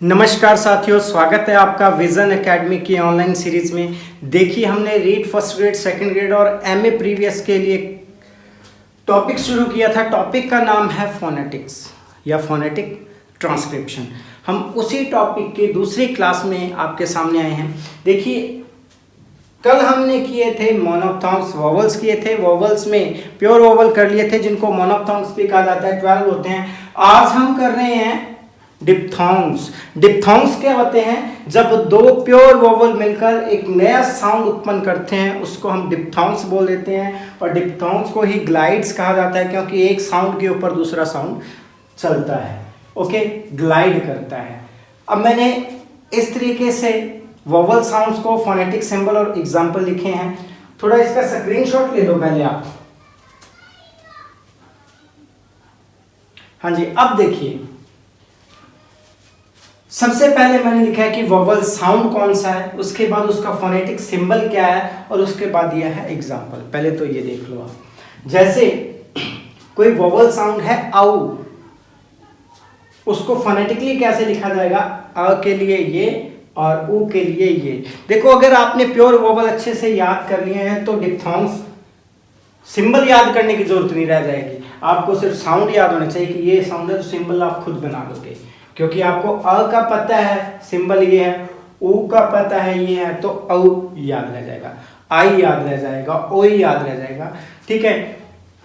नमस्कार साथियों, स्वागत है आपका विजन एकेडमी की ऑनलाइन सीरीज में। देखिए, हमने read first grade, second grade और एमए प्रीवियस के लिए टॉपिक शुरू किया था। टॉपिक का नाम है फोनेटिक्स या फोनेटिक ट्रांसक्रिप्शन। हम उसी टॉपिक के दूसरी क्लास में आपके सामने आए हैं। देखिए, कल हमने किए थे मोनोफ्थॉन्ग्स, वोवल्स किए थे। वोवल्स में प्योर वोवल कर लिए थे जिनको मोनोफ्थॉन्ग्स भी कहा जाता है, 12 होते हैं। आज हम कर रहे हैं डिप्थॉन्ग्स। डिप्थॉन्ग्स क्या होते हैं? जब दो प्योर वोवल मिलकर एक नया साउंड उत्पन्न करते हैं उसको हम डिप्थॉन्ग्स बोल देते हैं। और डिप्थॉन्ग्स को ही ग्लाइड्स कहा जाता है क्योंकि एक साउंड के ऊपर दूसरा साउंड चलता है, ओके, ग्लाइड करता है। अब मैंने इस तरीके से वोवल साउंड्स को फोनेटिक सिंबल और एग्जाम्पल लिखे हैं। थोड़ा इसका स्क्रीनशॉट ले लो पहले आप। हाँ जी, अब देखिए, सबसे पहले मैंने लिखा है कि वोवल साउंड कौन सा है, उसके बाद उसका फोनेटिक सिंबल क्या है और उसके बाद दिया है एग्जाम्पल। पहले तो ये देख लो आप। जैसे कोई वोवल साउंड है आउ, उसको फोनेटिकली कैसे लिखा जाएगा? अ के लिए ये और ऊ के लिए ये। देखो, अगर आपने प्योर वोवल अच्छे से याद कर लिए हैं तो डिप्थॉन्ग्स सिंबल याद करने की जरूरत नहीं रह जाएगी। आपको सिर्फ साउंड याद होना चाहिए कि ये साउंड है, तो सिंबल आप खुद बना दोगे क्योंकि आपको अ का पता है, सिंबल ये है। ऊ का पता है, ये है, तो औ याद रह जाएगा, आई याद रह जाएगा, ओ याद रह जाएगा। ठीक है।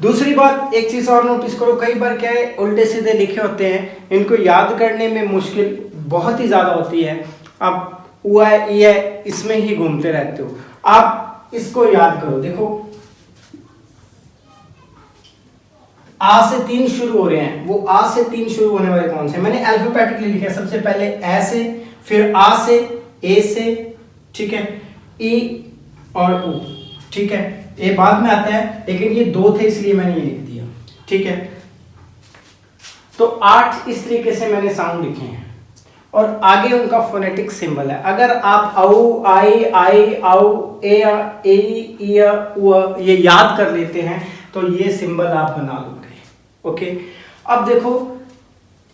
दूसरी बात, एक चीज और नोटिस करो, कई बार क्या है, उल्टे सीधे लिखे होते हैं, इनको याद करने में मुश्किल बहुत ही ज्यादा होती है। अब ऊ है, ई है, इसमें ही घूमते रहते हो। आप इसको याद करो। देखो, आ से 3 शुरू हो रहे हैं, वो आ से 3 शुरू होने वाले कौन से? मैंने अल्फाबेटिकली लिखे। सबसे पहले ए से, फिर आ से, ए से, ठीक है, ई और ऊ, ठीक है। ये बाद में आता है, लेकिन ये 2 थे इसलिए मैंने ये लिख दिया, ठीक है। तो 8 इस तरीके से मैंने साउंड लिखे हैं और आगे उनका फोनेटिक सिंबल है। अगर आप औ, आई, औ, ए, ये याद कर लेते हैं तो ये सिंबल आप बना लोगे, ओके। अब देखो,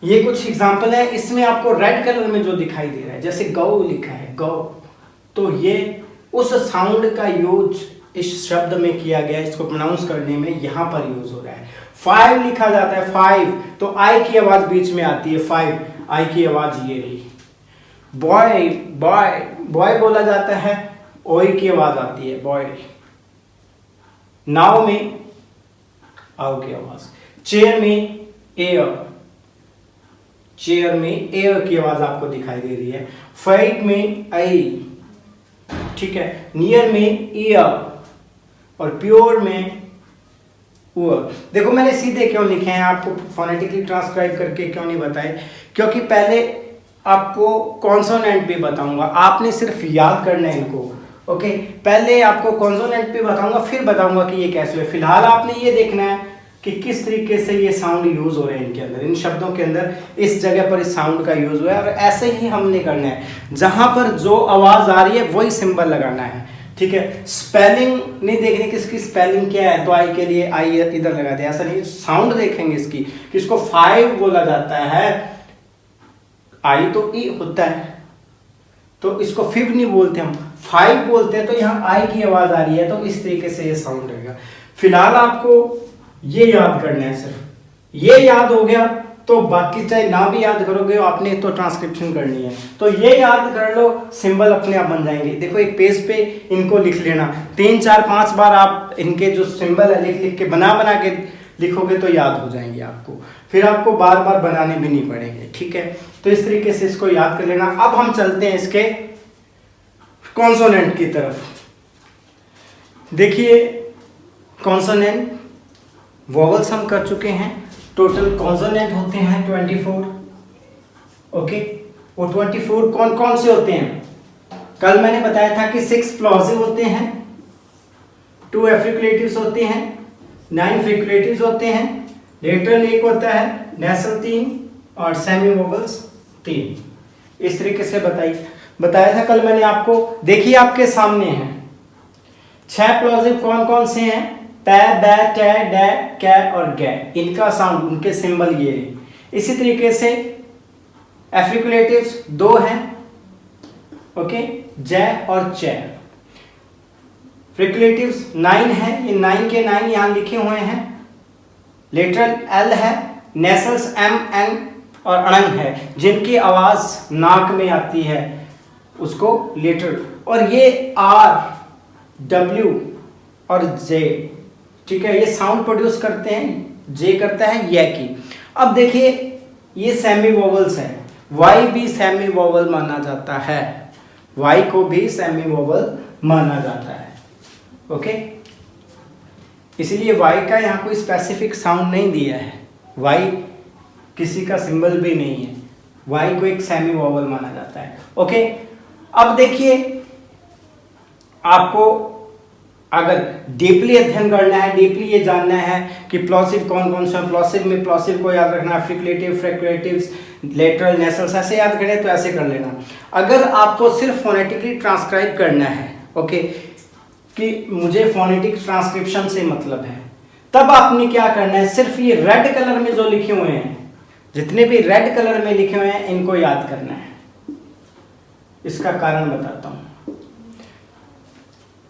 ये कुछ एग्जांपल है। इसमें आपको रेड कलर में जो दिखाई दे रहा है, जैसे गौ लिखा है, गौ, तो ये उस साउंड का यूज इस शब्द में किया गया, इसको प्रोनाउंस करने में यहां पर यूज हो रहा है। 5 लिखा जाता है, 5, तो आई की आवाज बीच में आती है, 5, आई की आवाज ये रही। बॉय, बॉय, बॉय बोला जाता है, ओई की आवाज आती है, बॉय। नाव में आओ की आवाज। चेयर में एयर, चेयर में एयर की आवाज आपको दिखाई दे रही है। फाइट में आई, ठीक है। नियर में ईयर और प्योर में उअर। देखो, मैंने सीधे क्यों लिखे हैं, आपको फोनेटिकली ट्रांसक्राइब करके क्यों नहीं बताए? क्योंकि पहले आपको कॉन्सोनेंट भी बताऊंगा, आपने सिर्फ याद करना है इनको, ओके। पहले आपको कॉन्सोनेंट भी बताऊंगा, फिर बताऊंगा कि ये कैसे है। फिलहाल आपने ये देखना है कि किस तरीके से ये साउंड यूज हो रहे हैं इनके अंदर, इन शब्दों के अंदर इस जगह पर इस साउंड का यूज हुआ है। और ऐसे ही हमने करना है, जहां पर जो आवाज आ रही है वही सिंबल लगाना है, ठीक है। स्पेलिंग नहीं देखनी कि इसकी स्पेलिंग क्या है, तो आई के लिए आई इधर लगा दिया, ऐसा नहीं। साउंड देखेंगे इसकी कि इसको 5 बोला जाता है, आई तो ई होता है, तो इसको 5 नहीं बोलते, हम 5 बोलते हैं। तो यहाँ आई की आवाज आ रही है, तो इस तरीके से ये साउंड रहेगा। फिलहाल आपको ये याद करना है, सिर्फ ये याद हो गया तो बाकी चाहे ना भी याद करोगे, आपने तो ट्रांसक्रिप्शन करनी है, तो ये याद कर लो, सिंबल अपने आप बन जाएंगे। देखो, एक पेज पे इनको लिख लेना, 3, 4, 5 बार आप इनके जो सिंबल है लिख लिख के बना के लिखोगे तो याद हो जाएंगे आपको, फिर आपको बार बार बनाने भी नहीं पड़ेंगे, ठीक है। तो इस तरीके से इसको याद कर लेना। अब हम चलते हैं इसके कॉन्सोनेंट की तरफ। देखिए, कॉन्सोनेंट वोवल्स हम कर चुके हैं, टोटल कॉन्सोनेंट होते हैं 24, ओके। वो 24 कौन कौन से होते हैं? कल मैंने बताया था कि 6 प्लॉजिव होते हैं, 2 एफ्रिकुलेटिव्स होते हैं, 9 फ्रिकुलेटिव्स होते हैं, लेटरल 1 होता है, नेसल 3 और सेमी वोवल्स 3। इस तरीके से बताया था कल मैंने आपको। देखिए, आपके सामने है 6 प्लॉजिव कौन कौन से हैं? पै, बै, टे, डै, कै और गै। इनका साउंड, उनके सिंबल ये है। इसी तरीके से एफ्रिकुलेटिव्स 2 हैं, ओके, जय और चै। फ्रिकुलेटिव्स 9 है, ये 9 के 9 यहाँ लिखे हुए हैं। लेटरल L है, नेसल्स M N और अड़ंग है, जिनकी आवाज नाक में आती है उसको लेटरल। और ये R, W और J, ठीक है, ये साउंड प्रोड्यूस करते हैं। J करता है ये की। अब देखिए ये सेमी वोवल्स है, Y भी सेमी वोवल माना जाता है, Y को भी सेमी वोवल माना जाता है, ओके। इसलिए Y का यहाँ कोई स्पेसिफिक साउंड नहीं दिया है, Y किसी का सिंबल भी नहीं है, Y को एक सेमी वोवल माना जाता है, ओके। अब देखिए आपको अगर डीपली अध्ययन करना है, डीपली ये जानना है कि प्लॉसिव कौन कौन सा, प्लॉसिव में प्लॉसिव को याद रखना, फ्रिकुलेटिव, फ्रिकुलेटिव्स, लेटरल, नेसल्स ऐसे याद करें तो ऐसे कर लेना। अगर आपको सिर्फ फोनेटिकली ट्रांसक्राइब करना है, ओके, कि मुझे फोनेटिक ट्रांसक्रिप्शन से मतलब है, तब आपने क्या करना है, सिर्फ ये रेड कलर में जो लिखे हुए हैं, जितने भी रेड कलर में लिखे हुए हैं इनको याद करना है। इसका कारण बताता हूं।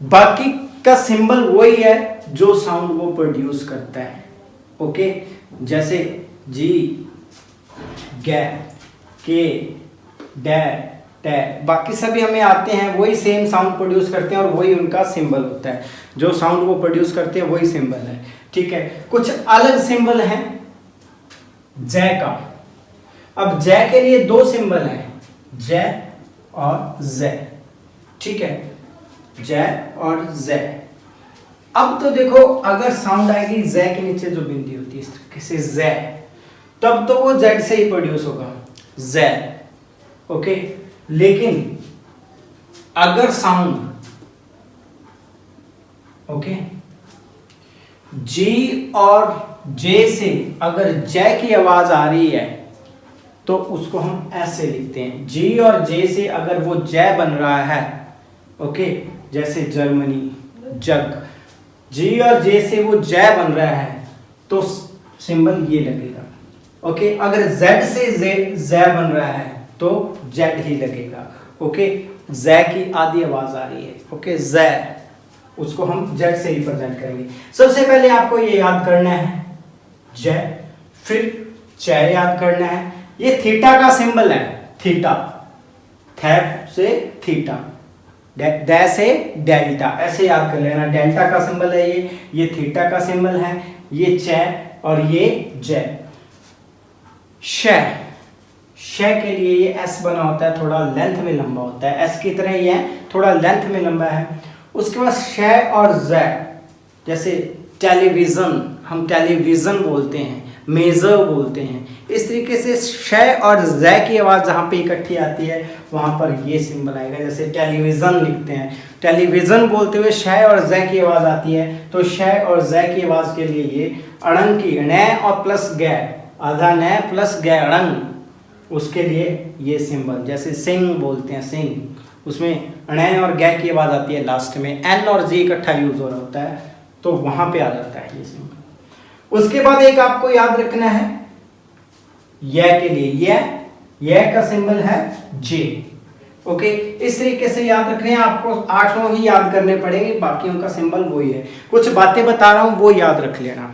बाकी का सिंबल वही है जो साउंड वो प्रोड्यूस करता है, ओके। जैसे जी, गे, के, डे, टे, बाकी सभी हमें आते हैं, वही सेम साउंड प्रोड्यूस करते हैं और वही उनका सिंबल होता है। जो साउंड वो प्रोड्यूस करते हैं वही सिंबल है, ठीक है। कुछ अलग सिंबल हैं जय का। अब जय के लिए 2 सिंबल हैं, जय और जय, ठीक है, जय और जय। अब तो देखो अगर साउंड आएगी जय के नीचे जो बिंदी होती है इस तरीके से जय, तब तो वो जेड से ही प्रोड्यूस होगा, जय, ओके। लेकिन अगर साउंड, ओके, जी और जे से अगर जय की आवाज आ रही है तो उसको हम ऐसे लिखते हैं। जी और जे से अगर वो जय बन रहा है, ओके, जैसे जर्मनी, जग, जी और जे से वो जय बन रहा है तो सिंबल ये लगेगा, ओके। अगर जेड से जय बन रहा है तो जेड ही लगेगा, ओके। जय की आधी आवाज आ रही है, ओके, जय, उसको हम जेड से रिप्रेजेंट करेंगे। सबसे पहले आपको ये याद करना है जय, फिर चय याद करना है। ये थीटा का सिंबल है, थीटा, थे से थीटा, डे से डेल्टा, ऐसे याद कर लेना। डेल्टा का सिंबल है ये थीटा का सिंबल है, ये चय और ये जय। शय, शय के लिए ये एस बना होता है, थोड़ा लेंथ में लंबा होता है, एस की तरह ही है, थोड़ा लेंथ में लंबा है। उसके बाद शय और जय, जैसे टेलीविजन, हम टेलीविजन बोलते हैं, मेजर बोलते हैं, इस तरीके से शय और जय की आवाज़ जहाँ पे इकट्ठी आती है वहाँ पर ये सिंबल आएगा। जैसे टेलीविज़न लिखते हैं, टेलीविज़न बोलते हुए शय और जय की आवाज़ आती है, तो शय और जय की आवाज़ के लिए ये अड़ंग की, न और प्लस गै, आधा न प्लस गै अड़ंग, उसके लिए ये सिंबल। जैसे सिंह बोलते हैं, सिंह, उसमें न और गै की आवाज़ आती है लास्ट में, एन और जी इकट्ठा यूज हो रहा होता है, तो वहाँ पे आ जाता है ये सिंबल। उसके बाद एक आपको याद रखना है यह के लिए, यह का सिंबल है जे, ओके। इस तरीके से याद रखने हैं आपको, 8 ही याद करने पड़ेंगे, बाकी उनका सिंबल वही है। कुछ बातें बता रहा हूं वो याद रख लेना।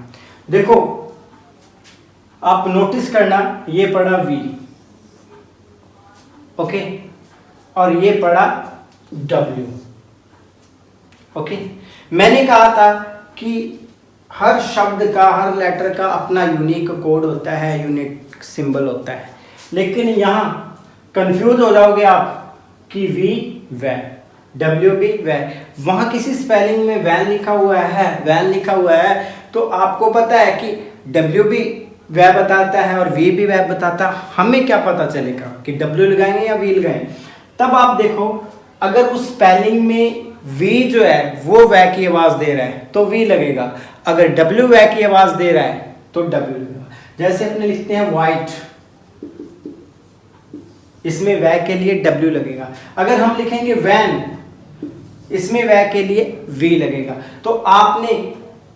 देखो आप नोटिस करना, ये पड़ा V, ओके, और ये पड़ा W, ओके। मैंने कहा था कि हर शब्द का, हर लेटर का अपना यूनिक कोड होता है, यूनिक सिंबल होता है, लेकिन यहाँ कंफ्यूज हो जाओगे आप कि V वैन, W भी वैन, वहाँ किसी स्पेलिंग में वैन लिखा हुआ है, वैन लिखा हुआ है, तो आपको पता है कि W भी वह बताता है और V भी वह बताता है। हमें क्या पता चलेगा कि W लगाएंगे या V लगाएंगे? तब आप देखो अगर उस स्पेलिंग में V जो है वो वह की आवाज़ दे रहा है तो V लगेगा, अगर W वह की आवाज़ दे रहा है तो W लगेगा। जैसे अपने लिखते हैं वाइट, इसमें वह के लिए W लगेगा। अगर हम लिखेंगे वैन, इसमें वह के लिए V लगेगा। तो आपने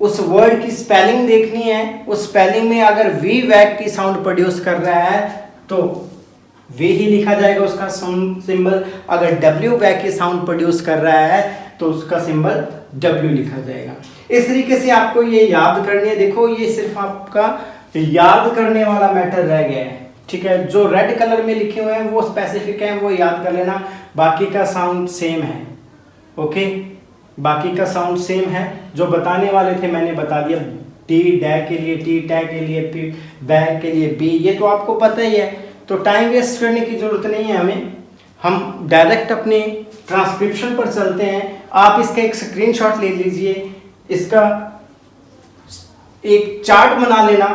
उस वर्ड की स्पेलिंग देखनी है, उस स्पेलिंग में अगर V वैक की साउंड प्रोड्यूस कर रहा है तो वे ही लिखा जाएगा उसका साउंड सिंबल। अगर W वैक्यू साउंड प्रोड्यूस कर रहा है तो उसका सिंबल W लिखा जाएगा। इस तरीके से आपको ये याद करनी है। देखो ये सिर्फ आपका याद करने वाला मैटर रह गया है, ठीक है। जो रेड कलर में लिखे हुए हैं वो स्पेसिफिक है, वो याद कर लेना। बाकी का साउंड सेम है, ओके। बाकी का साउंड सेम है। जो बताने वाले थे मैंने बता दिया। टी डैग के लिए टी, टैग के लिए पी, बैग के लिए बी, ये तो आपको पता ही है। तो टाइम वेस्ट करने की जरूरत नहीं है हमें, हम डायरेक्ट अपने ट्रांसक्रिप्शन पर चलते हैं। आप इसका एक स्क्रीनशॉट ले लीजिए, इसका एक चार्ट बना लेना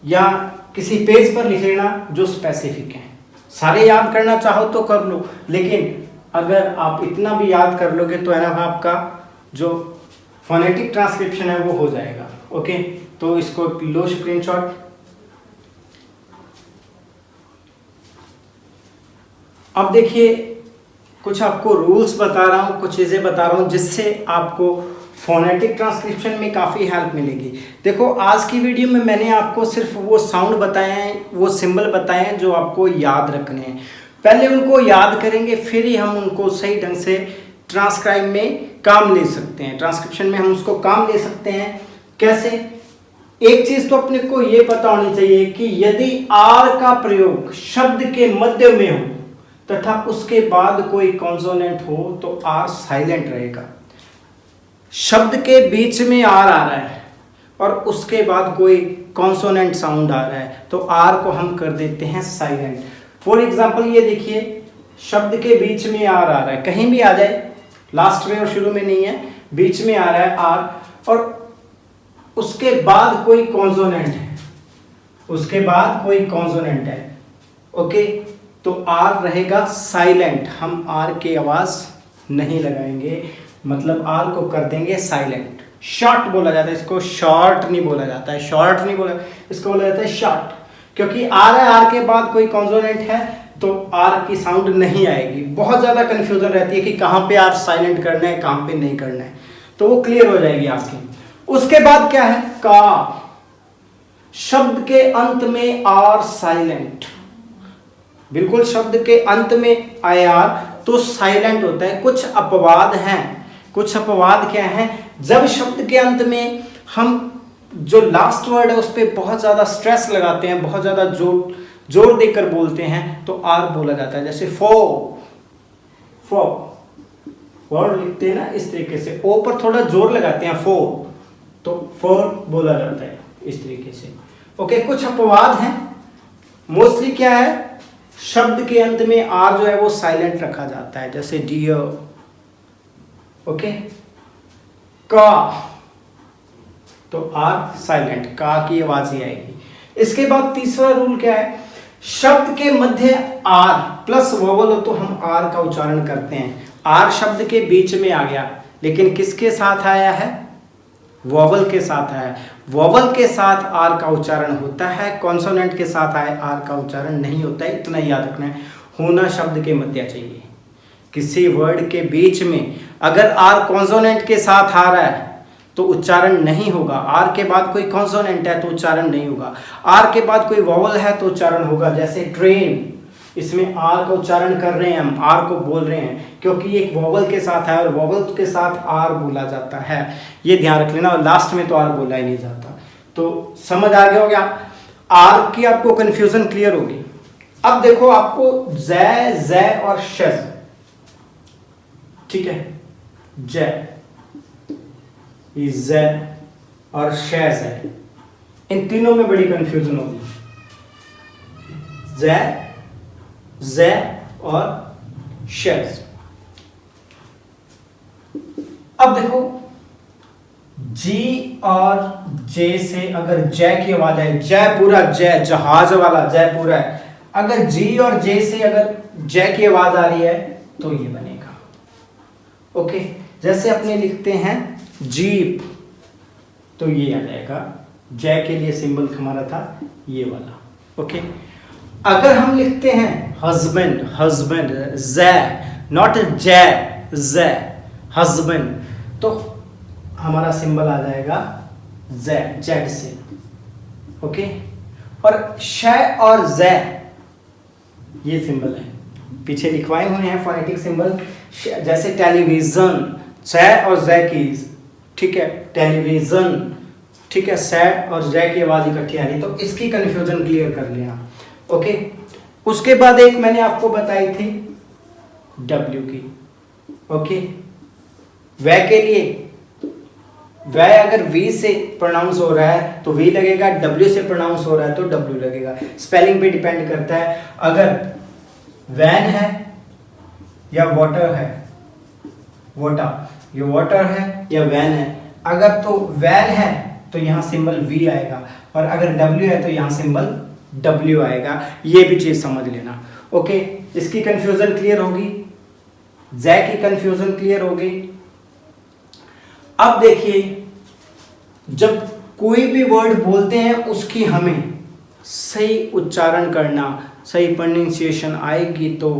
या किसी पेज पर लिख लेना जो स्पेसिफिक है। सारे याद करना चाहो तो कर लो, लेकिन अगर आप इतना भी याद कर लोगे तो है ना आपका जो फोनेटिक ट्रांसक्रिप्शन है वो हो जाएगा, ओके। तो इसको लो स्क्रीनशॉट। अब देखिए कुछ आपको रूल्स बता रहा हूँ, कुछ चीज़ें बता रहा हूँ जिससे आपको फोनेटिक ट्रांसक्रिप्शन में काफ़ी हेल्प मिलेगी। देखो आज की वीडियो में मैंने आपको सिर्फ वो साउंड बताए हैं, वो सिंबल बताए हैं जो आपको याद रखने हैं। पहले उनको याद करेंगे, फिर ही हम उनको सही ढंग से ट्रांसक्राइब में काम ले सकते हैं, ट्रांसक्रिप्शन में हम उसको काम ले सकते हैं। कैसे? एक चीज़ तो अपने को ये पता होनी चाहिए कि यदि आर का प्रयोग शब्द के मध्य में हो तथा उसके बाद कोई कॉन्सोनेंट हो तो आर साइलेंट रहेगा। शब्द के बीच में आर आ रहा है और उसके बाद कोई कॉन्सोनेंट साउंड आ रहा है तो आर को हम कर देते हैं साइलेंट। फॉर एग्जाम्पल ये देखिए, शब्द के बीच में आर आ रहा है, कहीं भी आ जाए, लास्ट में और शुरू में नहीं है, बीच में आ रहा है आर और उसके बाद कोई कॉन्सोनेंट है, उसके बाद कोई कॉन्सोनेंट है, ओके। तो आर रहेगा साइलेंट, हम आर की आवाज नहीं लगाएंगे, मतलब आर को कर देंगे साइलेंट। शॉर्ट बोला जाता है इसको, शॉर्ट नहीं बोला जाता है, शॉर्ट नहीं बोला, इसको बोला जाता है शॉर्ट, क्योंकि आर है, आर के बाद कोई कॉन्सोनेंट है तो आर की साउंड नहीं आएगी। बहुत ज़्यादा कन्फ्यूजन रहती है कि कहाँ पे आर साइलेंट करना है, कहाँ पे नहीं करना है, तो वो क्लियर हो जाएगी आपकी। उसके बाद क्या है? का। शब्द के अंत में आर साइलेंट, बिल्कुल शब्द के अंत में आए आर तो साइलेंट होता है। कुछ अपवाद हैं, कुछ अपवाद क्या हैं? जब शब्द के अंत में हम जो लास्ट वर्ड है उस पर बहुत ज़्यादा स्ट्रेस लगाते हैं, बहुत ज़्यादा जोर देकर बोलते हैं तो आर बोला जाता है। जैसे फो, फो वर्ड लिखते हैं ना इस तरीके से, ओ पर थोड़ा जोर लगाते हैं फो, तो फोर बोला जाता है इस तरीके से, ओके। कुछ अपवाद हैं, मोस्टली क्या है, शब्द के अंत में आर जो है वो साइलेंट रखा जाता है, जैसे डियर, ओके। का तो आर साइलेंट, का की आवाज ही आएगी। इसके बाद तीसरा रूल क्या है? शब्द के मध्य आर प्लस वोवल हो तो हम आर का उच्चारण करते हैं। आर शब्द के बीच में आ गया, लेकिन किसके साथ आया है? वोवल के साथ आया है। वोवल के साथ आर का उच्चारण होता है, कॉन्सोनेंट के साथ आए आर का उच्चारण नहीं होता है, इतना याद रखना है। होना शब्द के मध्य चाहिए। किसी वर्ड के बीच में अगर आर कॉन्सोनेंट के साथ आ रहा है तो उच्चारण नहीं होगा। आर के बाद कोई कॉन्सोनेंट है तो उच्चारण नहीं होगा। आर के बाद कोई वोवल है तो उच्चारण होगा। जैसे ट्रेन, इसमें आर का उच्चारण कर रहे हैं हम, आर को बोल रहे हैं क्योंकि एक वोवल के साथ है और वोवल के साथ आर बोला जाता है, ये ध्यान रख लेना। और लास्ट में तो आर बोला ही नहीं जाता। तो समझ आ गया हो गया? आर की आपको कंफ्यूजन क्लियर होगी। अब देखो आपको जय, जय और शज, ठीक है, जय, जय और शैज है, इन तीनों में बड़ी कंफ्यूजन होगी। जय, जय और शैज। अब देखो जी और जे से अगर जय की आवाज आए, जय पूरा, जय जहाज वाला जय पूरा है, अगर जी और जे से अगर जय की आवाज आ रही है तो ये बनेगा, ओके। जैसे अपने लिखते हैं जीप तो ये आ जाएगा, जय के लिए सिंबल हमारा था ये वाला, ओके। अगर हम लिखते हैं हस्बैंड, हस्बैंड जय, नॉट जय, जय, हस्बैंड, तो हमारा सिंबल आ जाएगा जय, जेड से, ओके। और शय और जय ये सिंबल है, पीछे लिखवाए हुए हैं फोनेटिक सिंबल, जैसे टेलीविजन, सै और जै की, ठीक है, टेलीविजन, ठीक है, सै और जै की आवाज इकट्ठी आ रही, तो इसकी कंफ्यूजन क्लियर कर लिया। ओके, उसके बाद एक मैंने आपको बताई थी डब्ल्यू की। ओके, वै के लिए, वै अगर वी से प्रोनाउंस हो रहा है तो वी लगेगा, डब्ल्यू से प्रोनाउंस हो रहा है तो डब्ल्यू लगेगा, स्पेलिंग पे डिपेंड करता है। अगर वैन है या वाटर है, वाटर, ये वाटर है या वैन है, अगर तो वैन है तो यहाँ सिंबल वी आएगा, और अगर डब्ल्यू है तो यहाँ सिंबल डब्ल्यू आएगा, ये भी चीज समझ लेना। ओके, इसकी कंफ्यूजन क्लियर होगी, जै की कंफ्यूजन क्लियर होगी। अब देखिए, जब कोई भी वर्ड बोलते हैं उसकी हमें सही उच्चारण करना, सही प्रोनाउंसिएशन आएगी तो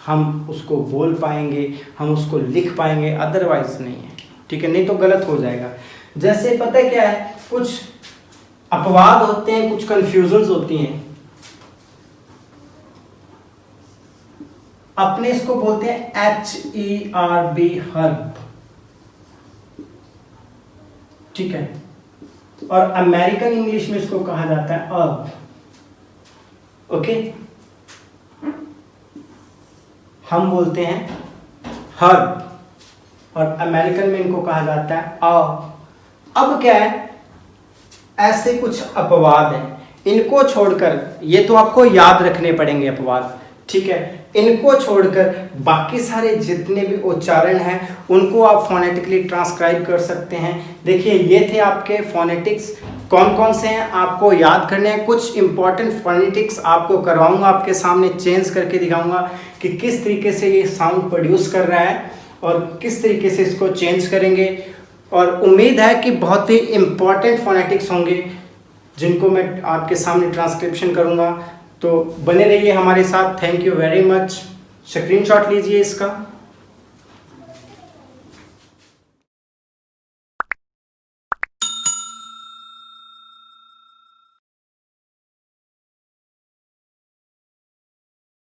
हम उसको बोल पाएंगे, हम उसको लिख पाएंगे, अदरवाइज नहीं है, ठीक है, नहीं तो गलत हो जाएगा। जैसे पता है क्या है, कुछ अपवाद होते हैं, कुछ कंफ्यूजन्स होती हैं, अपने इसको बोलते हैं HERB, हर्ब, ठीक है, और अमेरिकन इंग्लिश में इसको कहा जाता है अर्ब। ओके, हम बोलते हैं हर्ब और अमेरिकन में इनको कहा जाता है अब क्या है, ऐसे कुछ अपवाद हैं, इनको छोड़कर, ये तो आपको याद रखने पड़ेंगे अपवाद, ठीक है, इनको छोड़कर बाकी सारे जितने भी उच्चारण हैं उनको आप फोनेटिकली ट्रांसक्राइब कर सकते हैं। देखिए, ये थे आपके फोनेटिक्स, कौन कौन से हैं आपको याद करने हैं। कुछ इंपॉर्टेंट फोनेटिक्स आपको करवाऊंगा, आपके सामने चेंज करके दिखाऊंगा कि किस तरीके से ये साउंड प्रोड्यूस कर रहा है और किस तरीके से इसको चेंज करेंगे, और उम्मीद है कि बहुत ही इंपॉर्टेंट फोनेटिक्स होंगे जिनको मैं आपके सामने ट्रांसक्रिप्शन करूंगा। तो बने रहिए हमारे साथ। Thank you very much. Screenshot लीजिए इसका।